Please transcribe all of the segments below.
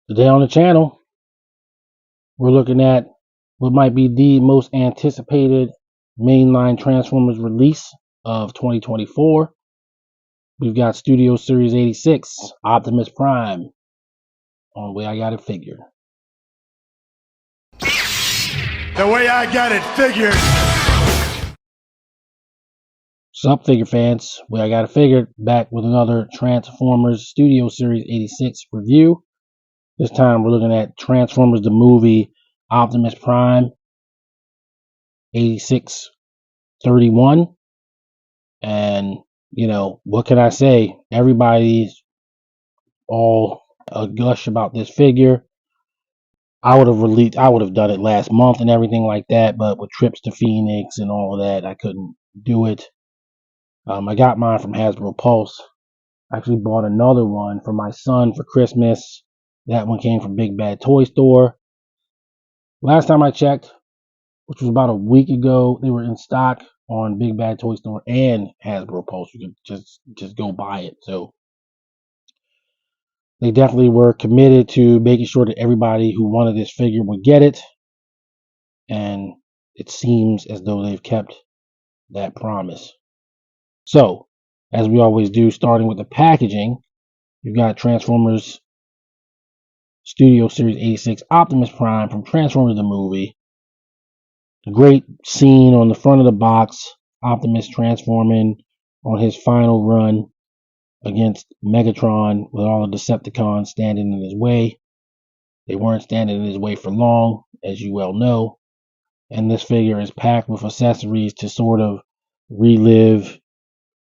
Today on the channel, we're looking at what might be the most anticipated mainline Transformers release of 2024. We've got Studio Series 86, Optimus Prime, on the way I got it figured. The way I got it figured. What's up, figure fans? Way I got it figured, back with another Transformers Studio Series 86 review. This time we're looking at Transformers the movie Optimus Prime 8631. And, what can I say? Everybody's all a gush about this figure. I would have done it last month and everything like that, but with trips to Phoenix and all of that, I couldn't do it. I got mine from Hasbro Pulse. I actually bought another one for my son for Christmas. That one came from Big Bad Toy Store. Last time I checked, which was about a week ago, they were in stock on Big Bad Toy Store and Hasbro Pulse. You could just go buy it. So they definitely were committed to making sure that everybody who wanted this figure would get it. And it seems as though they've kept that promise. So, as we always do, starting with the packaging, you've got Transformers Studio Series 86 Optimus Prime from Transformers the movie. A great scene on the front of the box, Optimus transforming on his final run against Megatron with all the Decepticons standing in his way. They weren't standing in his way for long, as you well know. And this figure is packed with accessories to sort of relive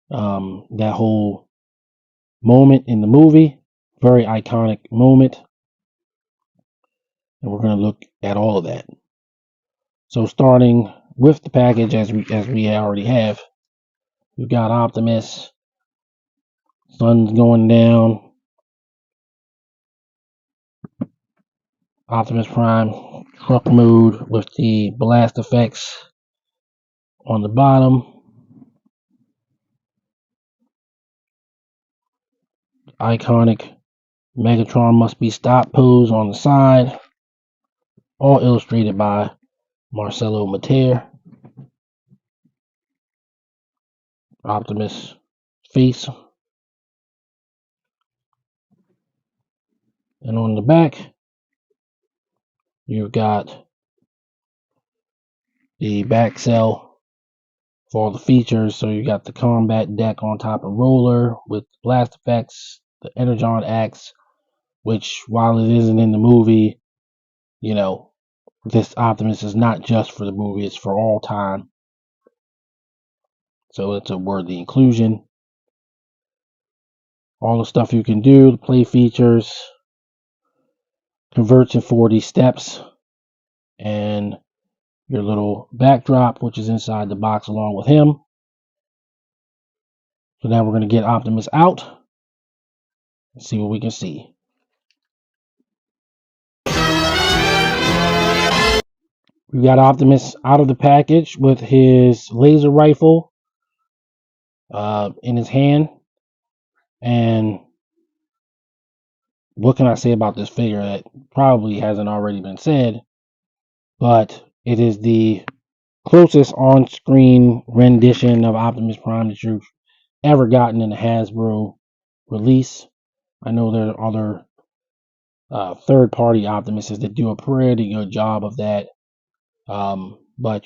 that whole moment in the movie. Very iconic moment. And we're going to look at all of that. So starting with the package, as we already have, we've got Optimus. Sun's going down. Optimus Prime truck mode with the blast effects on the bottom. Iconic Megatron must be stopped pose on the side. All illustrated by Marcelo Mater. Optimus face. And on the back, you've got the back cell for all the features. So you got the combat deck on top of roller with blast effects, the Energon axe, which while it isn't in the movie, this Optimus is not just for the movie, it's for all time. So it's a worthy inclusion. All the stuff you can do, the play features, converts in 4D steps, and your little backdrop, which is inside the box along with him. So now we're going to get Optimus out and see what we can see. We got Optimus out of the package with his laser rifle in his hand. And what can I say about this figure that probably hasn't already been said? But it is the closest on-screen rendition of Optimus Prime that you've ever gotten in a Hasbro release. I know there are other third-party Optimuses that do a pretty good job of that. But,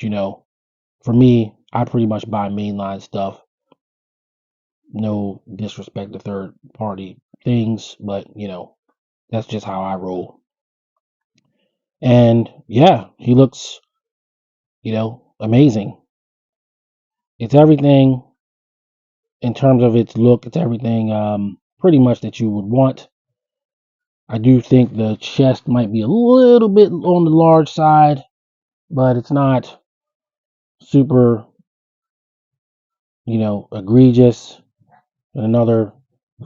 for me, I pretty much buy mainline stuff. No disrespect to third-party things, but, that's just how I roll. And, yeah, he looks, amazing. It's everything in terms of its look. It's everything pretty much that you would want. I do think the chest might be a little bit on the large side, but it's not super, egregious. In another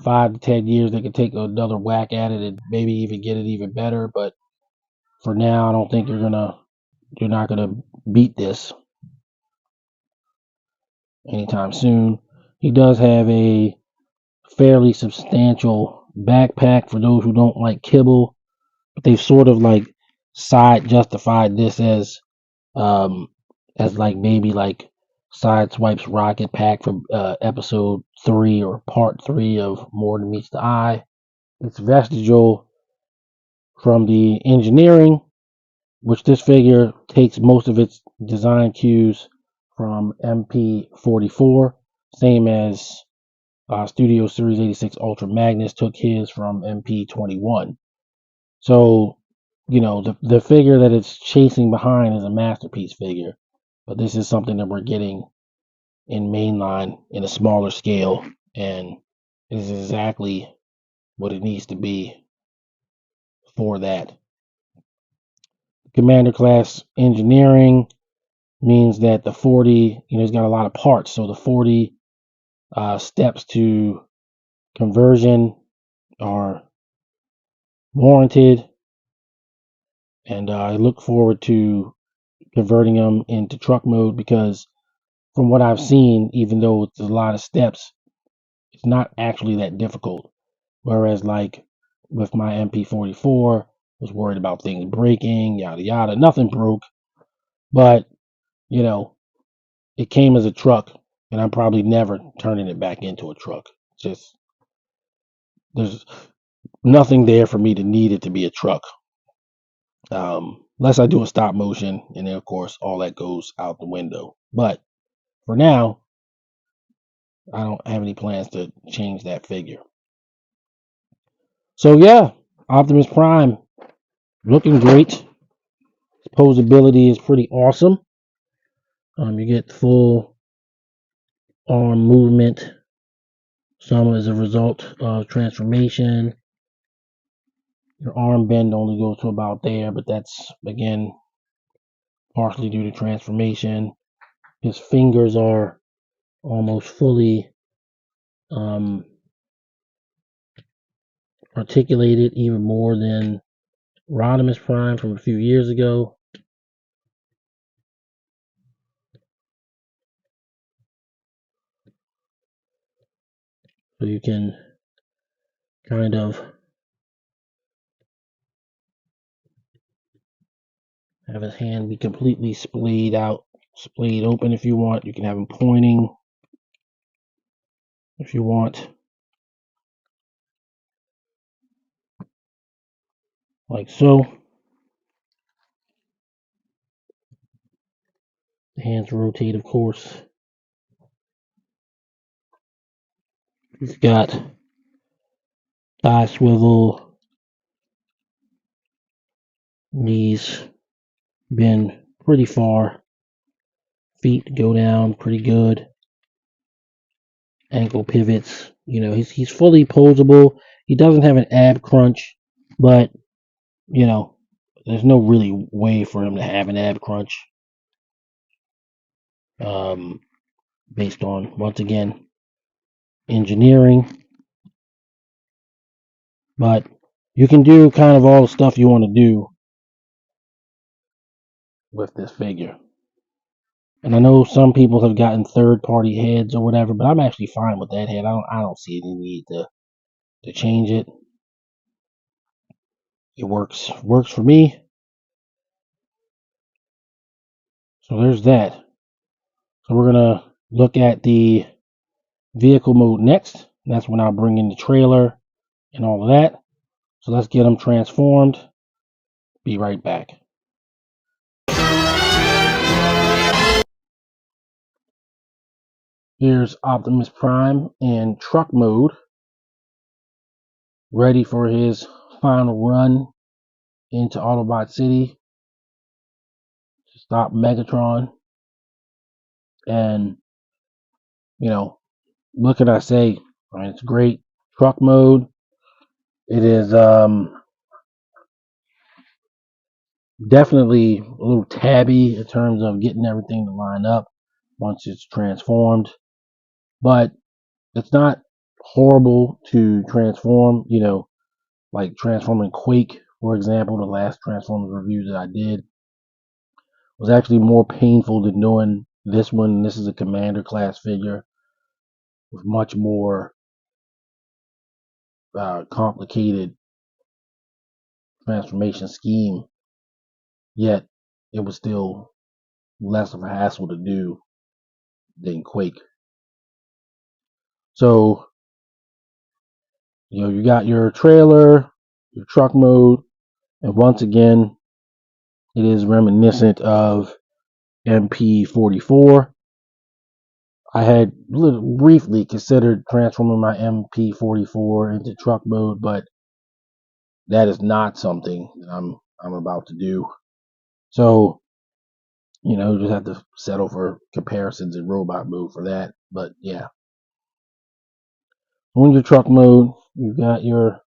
5 to 10 years, they could take another whack at it and maybe even get it even better. But for now, I don't think you're not gonna beat this anytime soon. He does have a fairly substantial backpack for those who don't like kibble. but they've sort of like side justified this as like maybe like Sideswipe's rocket pack from episode 3 or part 3 of More Than Meets the Eye. It's vestigial from the engineering, which this figure takes most of its design cues from MP44, same as Studio Series 86 Ultra Magnus took his from MP21. So, the figure that it's chasing behind is a masterpiece figure, but this is something that we're getting in mainline in a smaller scale, and it is exactly what it needs to be for that. Commander class engineering means that the 40, it's got a lot of parts, so the 40 steps to conversion are warranted, and I look forward to converting them into truck mode because from what I've seen, even though it's a lot of steps, it's not actually that difficult. Whereas, like with my MP44, I was worried about things breaking, yada yada. Nothing broke, but you know, it came as a truck, and I'm probably never turning it back into a truck. Just there's nothing there for me to need it to be a truck, unless I do a stop motion, and then of course all that goes out the window. But for now, I don't have any plans to change that figure. So yeah, Optimus Prime looking great. Posability is pretty awesome. You get full arm movement. Some as a result of transformation. Your arm bend only goes to about there, but that's again partially due to transformation. His fingers are almost fully um, articulated, even more than Rodimus Prime from a few years ago. So you can kind of have his hand be completely splayed open if you want. You can have him pointing if you want, like so. The hands rotate, of course. He's got thigh swivel, knees bend pretty far, feet go down pretty good, ankle pivots. He's fully posable. He doesn't have an ab crunch, but there's no really way for him to have an ab crunch. Based on, once again, engineering. But you can do kind of all the stuff you want to do with this figure. And I know some people have gotten third-party heads or whatever, but I'm actually fine with that head. I don't see any need to change it. It works for me. So there's that. So we're gonna look at the vehicle mode next. And that's when I'll bring in the trailer and all of that. So let's get them transformed. Be right back. Here's Optimus Prime in truck mode, ready for his final run into Autobot City to stop Megatron. And, what can I say? I mean, it's great. Truck mode. It is definitely a little tabby in terms of getting everything to line up once it's transformed. But it's not horrible to transform, like transforming Quake, for example. The last Transformers review that I did was actually more painful than doing this one. This is a Commander class figure with much more complicated transformation scheme, yet it was still less of a hassle to do than Quake. So, you got your trailer, your truck mode, and once again, it is reminiscent of MP44. I had briefly considered transforming my MP44 into truck mode, but that is not something that I'm about to do. So, just have to settle for comparisons in robot mode for that. But yeah, on your truck mode, you've got your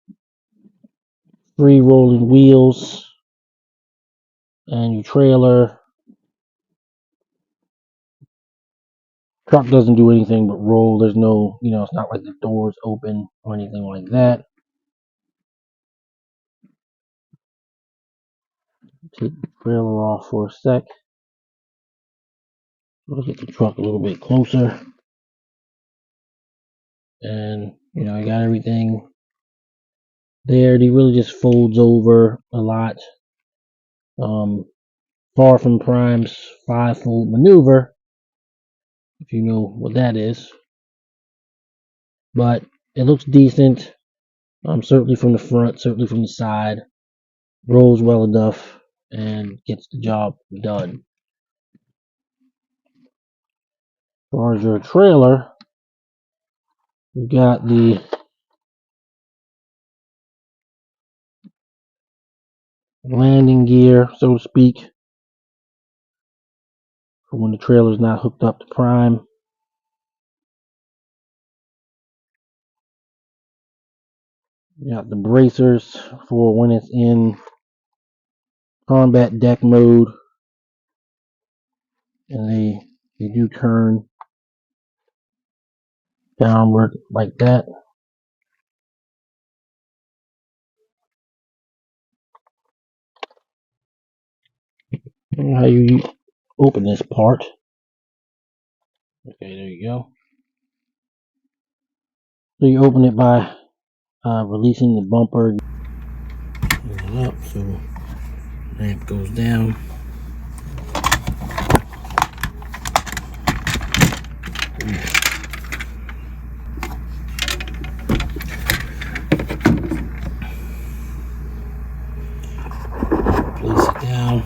three rolling wheels and your trailer. Truck doesn't do anything but roll. There's no, it's not like the doors open or anything like that. Take the trailer off for a sec. Let's get the truck a little bit closer. And, I got everything there. He really just folds over a lot. Far from Prime's five-fold maneuver, if you know what that is. But it looks decent. Certainly from the front, certainly from the side. Rolls well enough and gets the job done. As far as your trailer, you got the landing gear, so to speak, for when the trailer is not hooked up to Prime. You got the bracers for when it's in combat deck mode, and they do turn downward like that. And how you open this part. Okay, there you go. So you open it by releasing the bumper. Pull it up so ramp goes down. Place it down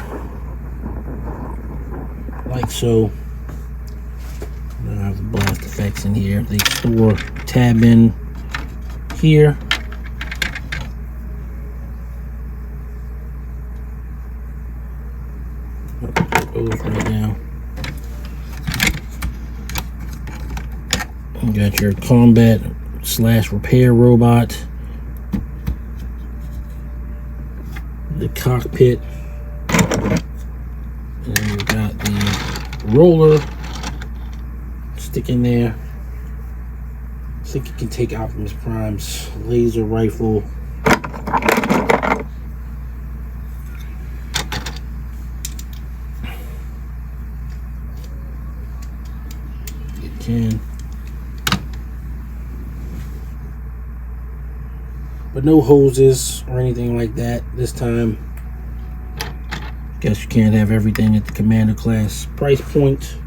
like so. I have the blast effects in here. They store tab in here. Goes right now. You got your combat / repair robot, the cockpit, and then you got the roller stick in there. I think you can take Optimus Prime's laser rifle. You can. But no hoses or anything like that this time. Guess you can't have everything at the Commander class price point.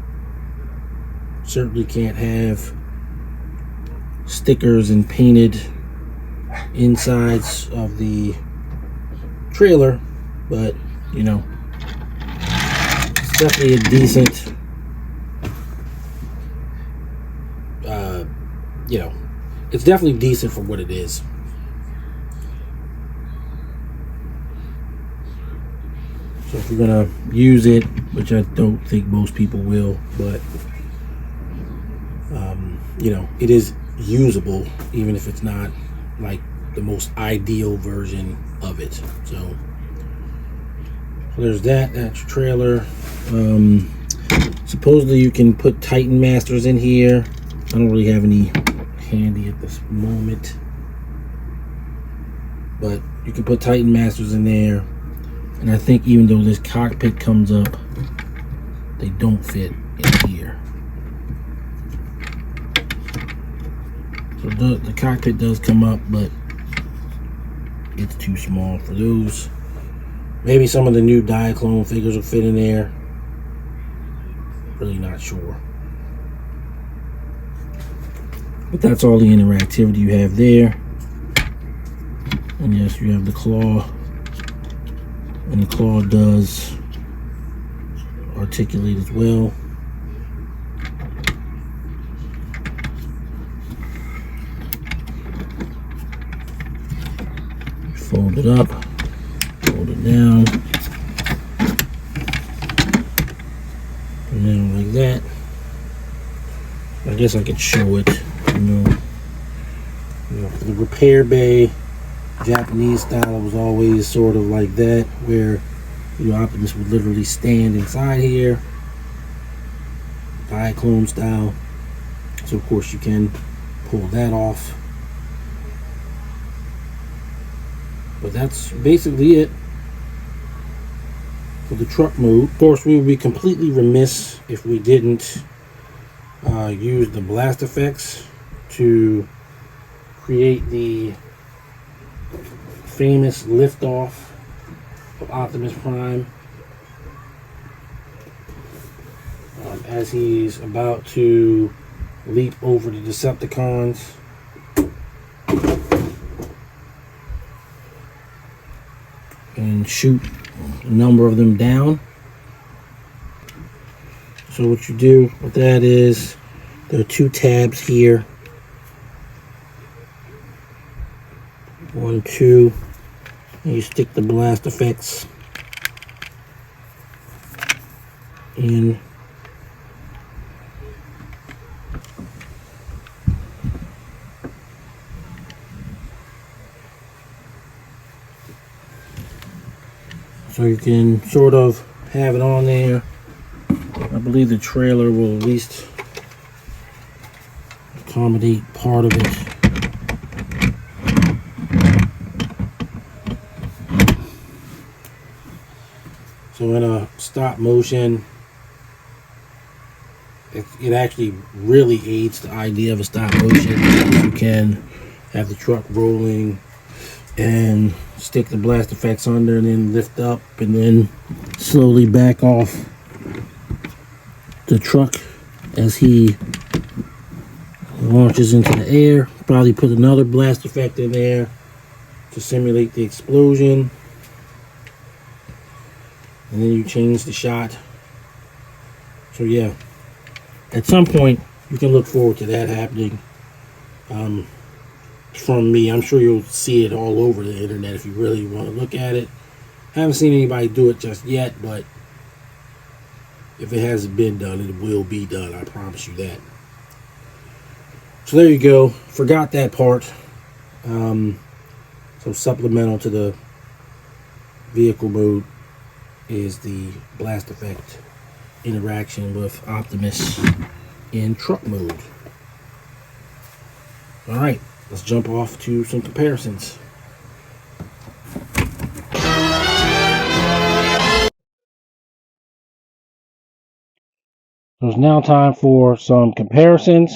Certainly can't have stickers and painted insides of the trailer, but it's definitely a decent it's definitely decent for what it is. So if you're gonna use it, which I don't think most people will, but it is usable, even if it's not like the most ideal version of it. So there's that. That's your trailer. Supposedly you can put Titan Masters in here. I don't really have any handy at this moment, but you can put Titan Masters in there. And I think even though this cockpit comes up, they don't fit in here. So the cockpit does come up, but it's too small for those. Maybe some of the new Diaclone figures will fit in there. Really not sure. But that's all the interactivity you have there. And yes, you have the claw. And the claw does articulate as well. Fold it up, fold it down, and then like that. I guess I could show it, you know, for the repair bay, Japanese style, it was always sort of like that, where, you know, Optimus would literally stand inside here, Diaclone style. So of course you can pull that off. But that's basically it for the truck mode. Of course, we would be completely remiss if we didn't use the blast effects to create the famous liftoff of Optimus Prime as he's about to leap over the Decepticons. And shoot a number of them down. So what you do with that is there are two tabs here. 1, 2. And you stick the blast effects in. So you can sort of have it on there. I believe the trailer will at least accommodate part of it. So in a stop motion, it actually really aids the idea of a stop motion. You can have the truck rolling and stick the blast effects under and then lift up and then slowly back off the truck as he launches into the air. Probably put another blast effect in there to simulate the explosion. And then you change the shot. So yeah, at some point you can look forward to that happening. From me, I'm sure you'll see it all over the internet if you really want to look at it. Haven't seen anybody do it just yet, but if it hasn't been done, it will be done. I promise you that. So there you go. Forgot that part. So supplemental to the vehicle mode is the blast effect interaction with Optimus in truck mode. All right, let's jump off to some comparisons. So it's now time for some comparisons.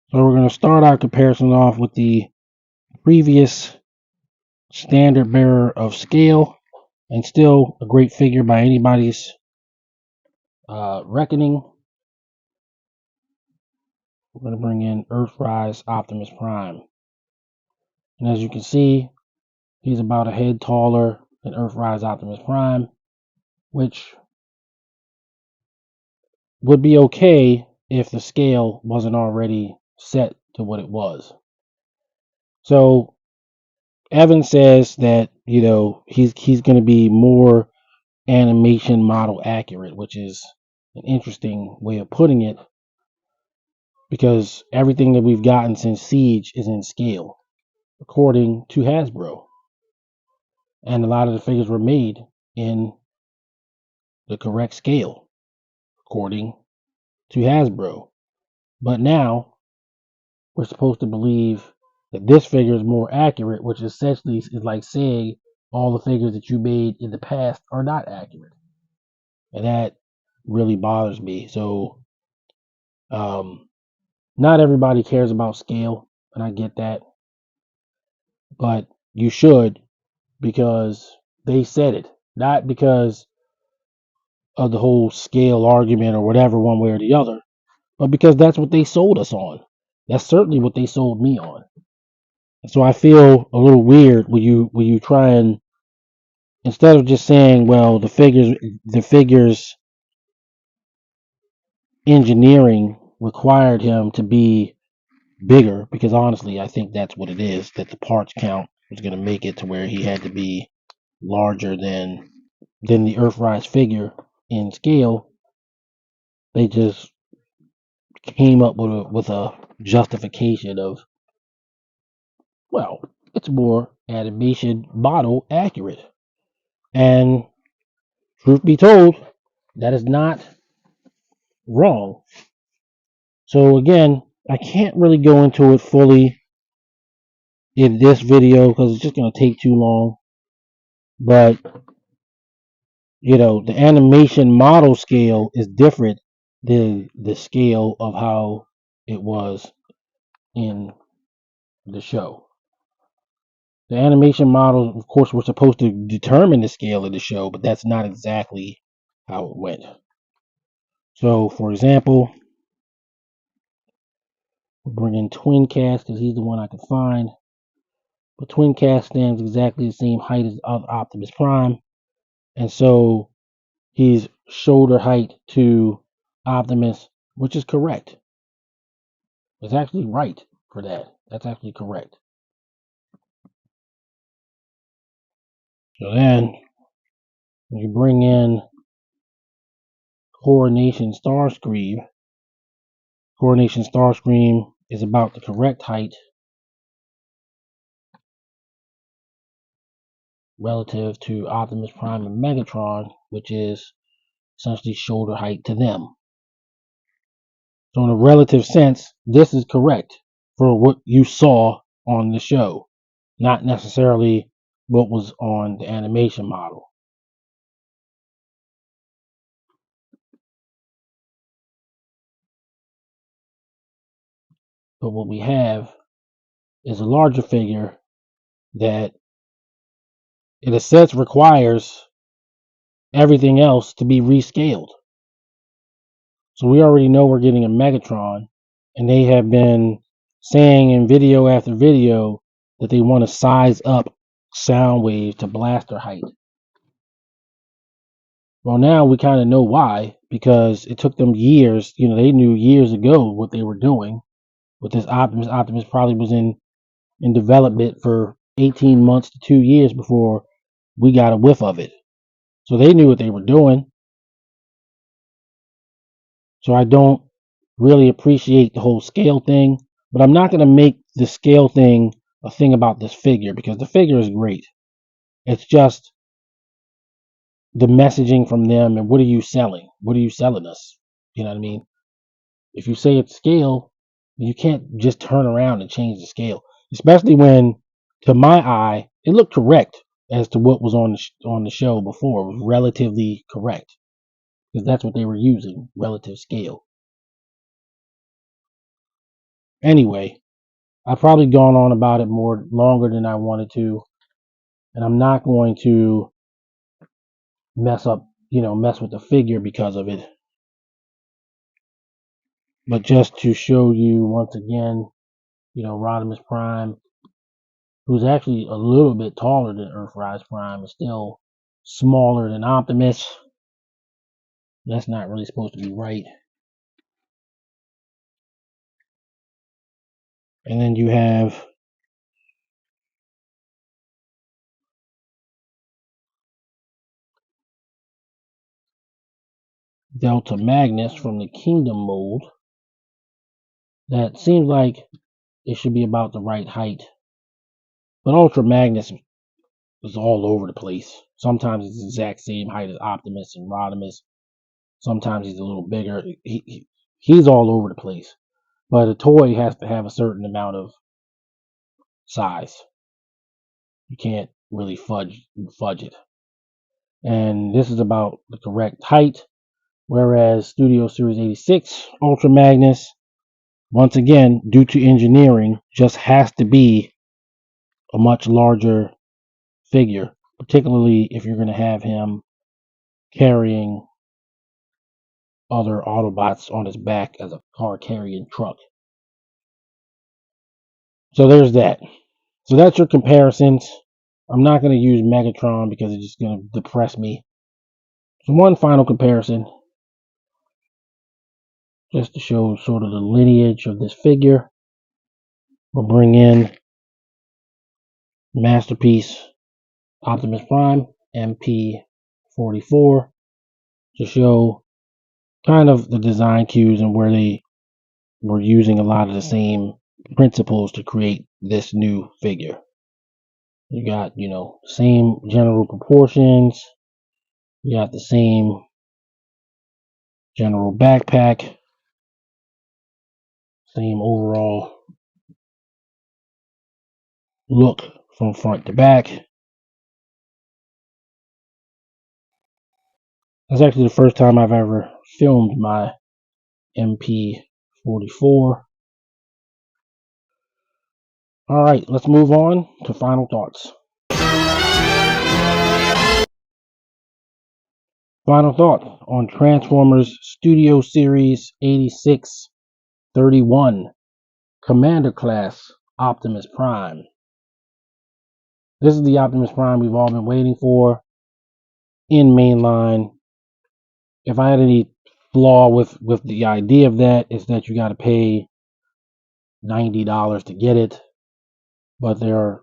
So we're going to start our comparison off with the previous standard bearer of scale, and still a great figure by anybody's reckoning. We're going to bring in Earthrise Optimus Prime. And as you can see, he's about a head taller than Earthrise Optimus Prime, which would be okay if the scale wasn't already set to what it was. So Evan says that, you know, he's going to be more animation model accurate, which is an interesting way of putting it, because everything that we've gotten since Siege is in scale, according to Hasbro. And a lot of the figures were made in the correct scale, according to Hasbro. But now we're supposed to believe that this figure is more accurate, which essentially is like saying all the figures that you made in the past are not accurate. And that really bothers me. So not everybody cares about scale, and I get that. But you should, because they said it. Not because of the whole scale argument or whatever, one way or the other, but because that's what they sold us on. That's certainly what they sold me on. And so I feel a little weird when you try and, instead of just saying, well, the figures engineering required him to be bigger, because honestly I think that's what it is, that the parts count was going to make it to where he had to be larger than the Earthrise figure in scale. They just came up with a justification of, well, it's more animation model accurate. And truth be told, that is not wrong. So again, I can't really go into it fully in this video because it's just going to take too long. But the animation model scale is different than the scale of how it was in the show. The animation models, of course, were supposed to determine the scale of the show, but that's not exactly how it went. So, for example, we'll bring in Twin Cast because he's the one I could find. But Twin Cast stands exactly the same height as Optimus Prime, and so he's shoulder height to Optimus, which is correct. It's actually right for that. That's actually correct. So then, when you bring in Coronation Starscream, Coronation Starscream is about the correct height relative to Optimus Prime and Megatron, which is essentially shoulder height to them. So in a relative sense, this is correct for what you saw on the show, not necessarily what was on the animation model. But what we have is a larger figure that, in a sense, requires everything else to be rescaled. So we already know we're getting a Megatron, and they have been saying in video after video that they want to size up Soundwave to blaster height. Well, now we kind of know why, because it took them years. They knew years ago what they were doing with this Optimus. Optimus probably was in development for 18 months to 2 years before we got a whiff of it. So they knew what they were doing. So I don't really appreciate the whole scale thing, but I'm not going to make the scale thing a thing about this figure because the figure is great. It's just the messaging from them and what are you selling? What are you selling us? You know what I mean? If you say it's scale, you can't just turn around and change the scale, especially when, to my eye, it looked correct as to what was on the show before. It was relatively correct because that's what they were using, relative scale. Anyway, I've probably gone on about it more longer than I wanted to, and I'm not going to mess with the figure because of it. But just to show you once again, Rodimus Prime, who's actually a little bit taller than Earthrise Prime, is still smaller than Optimus. That's not really supposed to be right. And then you have Delta Magnus from the Kingdom mold. That seems like it should be about the right height. But Ultra Magnus is all over the place. Sometimes it's the exact same height as Optimus and Rodimus. Sometimes he's a little bigger. He's all over the place. But a toy has to have a certain amount of size. You can't really fudge it. And this is about the correct height. Whereas Studio Series 86 Ultra Magnus, once again, due to engineering, just has to be a much larger figure. particularly if you're going to have him carrying other Autobots on his back as a car carrying truck. So there's that. So that's your comparisons. I'm not going to use Megatron because it's just going to depress me. So one final comparison, just to show sort of the lineage of this figure. We'll bring in Masterpiece Optimus Prime, MP44, to show kind of the design cues and where they were using a lot of the same principles to create this new figure. You got, same general proportions. You got the same general backpack, same overall look from front to back. That's actually the first time I've ever filmed my MP44. All right, let's move on to final thoughts. Final thought on Transformers Studio Series 8631, Commander Class Optimus Prime. This is the Optimus Prime we've all been waiting for in mainline. If I had any flaw with the idea of that, is that you got to pay $90 to get it, but there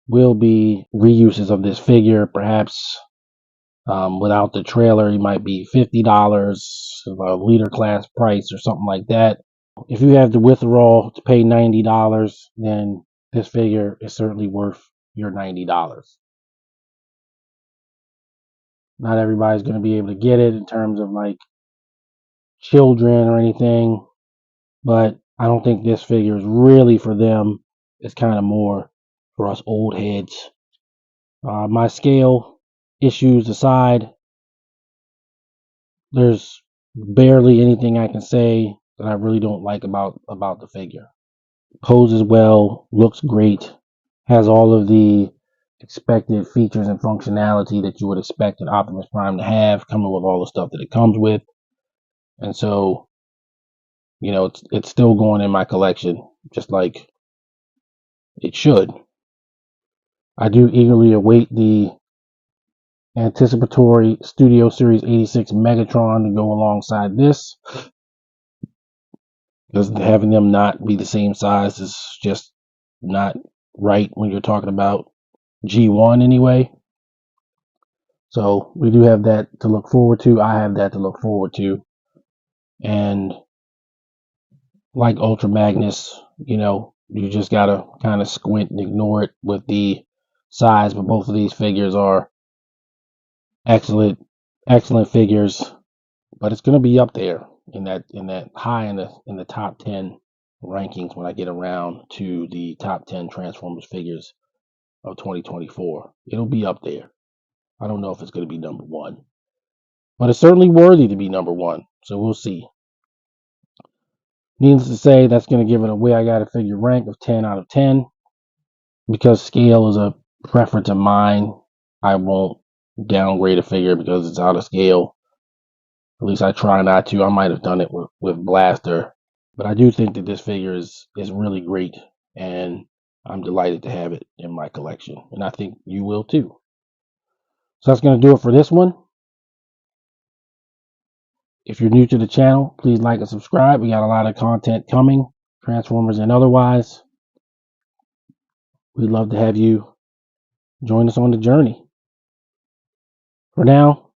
will be reuses of this figure. Perhaps without the trailer, it might be $50, a leader class price or something like that. If you have the withdrawal to pay $90, then this figure is certainly worth your $90. Not everybody's going to be able to get it in terms of like children or anything, but I don't think this figure is really for them. It's kind of more for us old heads. My scale issues aside, there's barely anything I can say that I really don't like about the figure. Poses well, looks great, has all of the expected features and functionality that you would expect an Optimus Prime to have, coming with all the stuff that it comes with. And so, it's still going in my collection, just like it should. I do eagerly await the anticipatory Studio Series 86 Megatron to go alongside this, because having them not be the same size is just not right when you're talking about G1 anyway. So we do have that to look forward to. I have that to look forward to. And like Ultra Magnus, you just gotta kind of squint and ignore it with the size, but both of these figures are excellent figures. But it's gonna be up there in that high in the top 10 rankings when I get around to the top 10 Transformers figures of 2024. It'll be up there. I don't know if it's going to be number one, but it's certainly worthy to be number one. So we'll see. Needless to say, that's going to give it a way I got a figure rank of 10 out of 10. Because scale is a preference of mine, I won't downgrade a figure because it's out of scale. At least I try not to. I might have done it with Blaster. But I do think that this figure is really great. And I'm delighted to have it in my collection. And I think you will too. So that's going to do it for this one. If you're new to the channel, please like and subscribe. We got a lot of content coming, Transformers and otherwise. We'd love to have you join us on the journey. For now,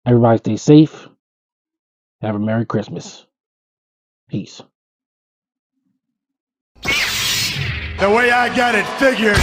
everybody stay safe. Have a Merry Christmas. Peace. The way I got it figured.